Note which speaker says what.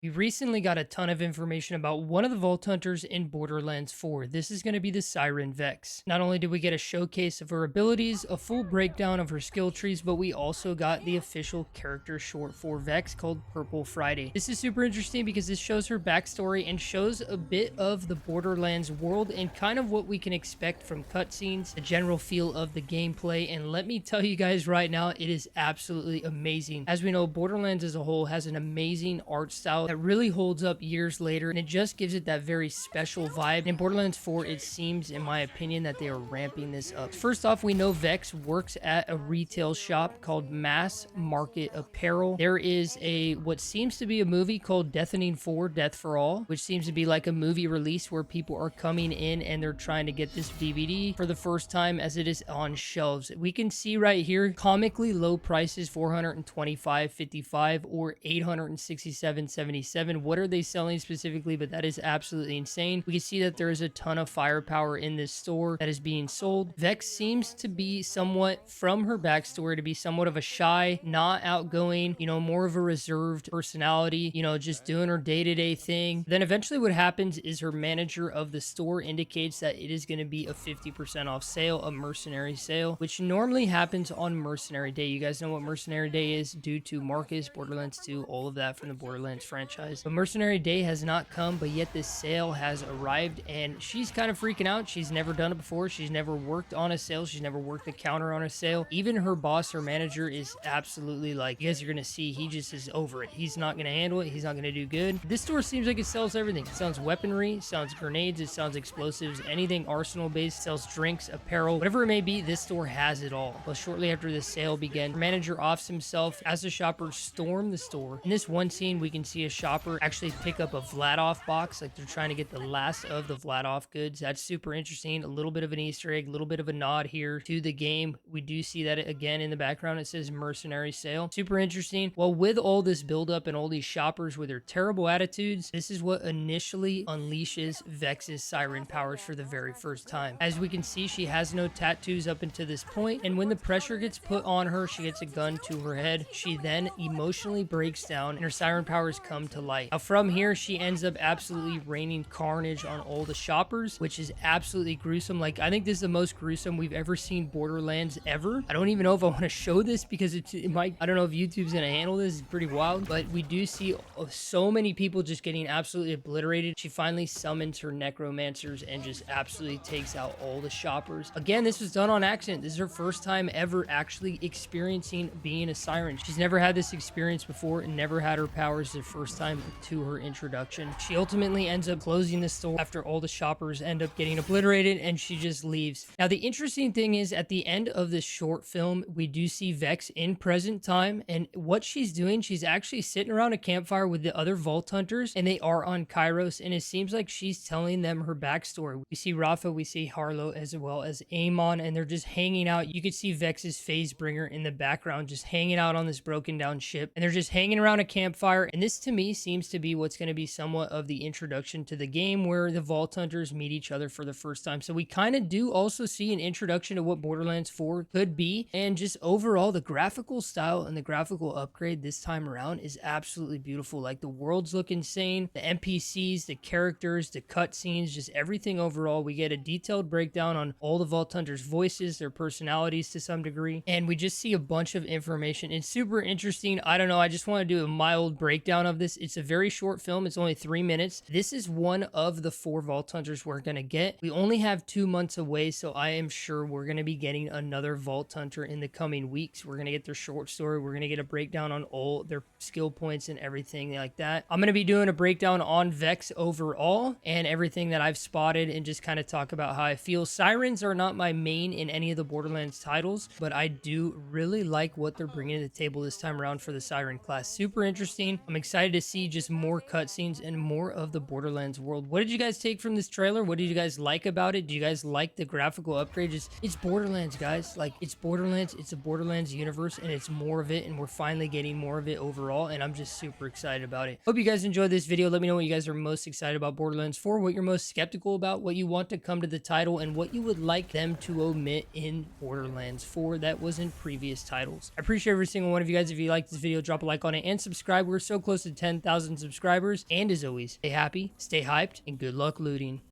Speaker 1: We recently got a ton of information about one of the Vault Hunters in Borderlands 4. This is going to be the Siren Vex. Not only did we get a showcase of her abilities, a full breakdown of her skill trees, but we also got the official character short for Vex called Purple Friday. This is super interesting because this shows her backstory and shows a bit of the Borderlands world and kind of what we can expect from cutscenes, the general feel of the gameplay. And let me tell you guys right now, it is absolutely amazing. As we know, Borderlands as a whole has an amazing art style that really holds up years later, and it just gives it that very special vibe. In Borderlands 4, it seems, in my opinion, that they are ramping this up. First off, we know Vex works at a retail shop called Mass Market Apparel. There is what seems to be a movie called Deathening 4 Death for All, which seems to be like a movie release where people are coming in and they're trying to get this DVD for the first time as it is on shelves. We can see right here comically low prices, $425.55 or $867.77. What are they selling specifically? But that is absolutely insane. We can see that there is a ton of firepower in this store that is being sold. Vex seems to be somewhat, from her backstory, to be somewhat of a shy, not outgoing, more of a reserved personality, just doing her day-to-day thing. Then eventually what happens is her manager of the store indicates that it is going to be a 50% off sale, a mercenary sale, which normally happens on Mercenary Day. You guys know what Mercenary Day is due to Marcus, Borderlands 2, all of that from the Borderlands franchise. But Mercenary Day has not come, but yet this sale has arrived, and she's kind of freaking out. She's never done it before. She's never worked on a sale. She's never worked a counter on a sale. Even her boss, her manager, is absolutely like, you guys are going to see, he just is over it. He's not going to handle it. He's not going to do good. This store seems like it sells everything. It sells weaponry, it sells grenades, it sells explosives, anything arsenal based, sells drinks, apparel, whatever it may be. This store has it all. Well, shortly after the sale began, her manager offs himself as the shoppers storm the store. In this one scene, we can see a shopper actually pick up a Vladoff box, like they're trying to get the last of the Vladoff goods. That's super interesting. A little bit of an Easter egg, a little bit of a nod here to the game. We do see that again in the background. It says mercenary sale. Super interesting. Well, with all this buildup and all these shoppers with their terrible attitudes, this is what initially unleashes Vex's siren powers for the very first time. As we can see, she has no tattoos up until this point, and when the pressure gets put on her, she gets a gun to her head. She then emotionally breaks down and her siren powers come to light. Now from here, she ends up absolutely raining carnage on all the shoppers, which is absolutely gruesome. Like, I think this is the most gruesome we've ever seen Borderlands ever. I don't even know if I want to show this because it might, I don't know if YouTube's gonna handle this. It's pretty wild, but we do see so many people just getting absolutely obliterated. She finally summons her necromancers and just absolutely takes out all the shoppers. Again, this was done on accident. This is her first time ever actually experiencing being a siren. She's never had this experience before and never had her powers the first time to her introduction. She ultimately ends up closing the store after all the shoppers end up getting obliterated, and she just leaves. Now, the interesting thing is, at the end of this short film, we do see Vex in present time, and what she's doing, she's actually sitting around a campfire with the other Vault Hunters, and they are on Kairos, and it seems like she's telling them her backstory. We see Rafa, we see Harlow, as well as Amon, and they're just hanging out. You could see Vex's Phasebringer in the background, just hanging out on this broken down ship, and they're just hanging around a campfire, and this to me seems to be what's going to be somewhat of the introduction to the game, where the Vault Hunters meet each other for the first time. So we kind of do also see an introduction to what Borderlands 4 could be, and just overall the graphical style and the graphical upgrade this time around is absolutely beautiful. Like, the worlds look insane, the NPCs, the characters, the cutscenes, just everything overall. We get a detailed breakdown on all the Vault Hunters' voices, their personalities to some degree, and we just see a bunch of information. It's super interesting. I don't know, I just want to do a mild breakdown of this. It's a very short film. It's only 3 minutes. This is one of the 4 Vault Hunters we're going to get. We only have 2 months away, so I am sure we're going to be getting another Vault Hunter in the coming weeks. We're going to get their short story. We're going to get a breakdown on all their skill points and everything like that. I'm going to be doing a breakdown on Vex overall and everything that I've spotted, and just kind of talk about how I feel. Sirens are not my main in any of the Borderlands titles, but I do really like what they're bringing to the table this time around for the Siren class. Super interesting. I'm excited to see just more cutscenes and more of the Borderlands world. What did you guys take from this trailer? What did you guys like about it? Do you guys like the graphical upgrade? It's Borderlands, guys. Like, it's Borderlands. It's a Borderlands universe, and it's more of it, and we're finally getting more of it overall, and I'm just super excited about it. Hope you guys enjoyed this video. Let me know what you guys are most excited about Borderlands 4, what you're most skeptical about, what you want to come to the title, and what you would like them to omit in Borderlands 4 that was in previous titles. I appreciate every single one of you guys. If you like this video, drop a like on it and subscribe. We're so close to 10 10,000 subscribers. And as always, stay happy, stay hyped, and good luck looting.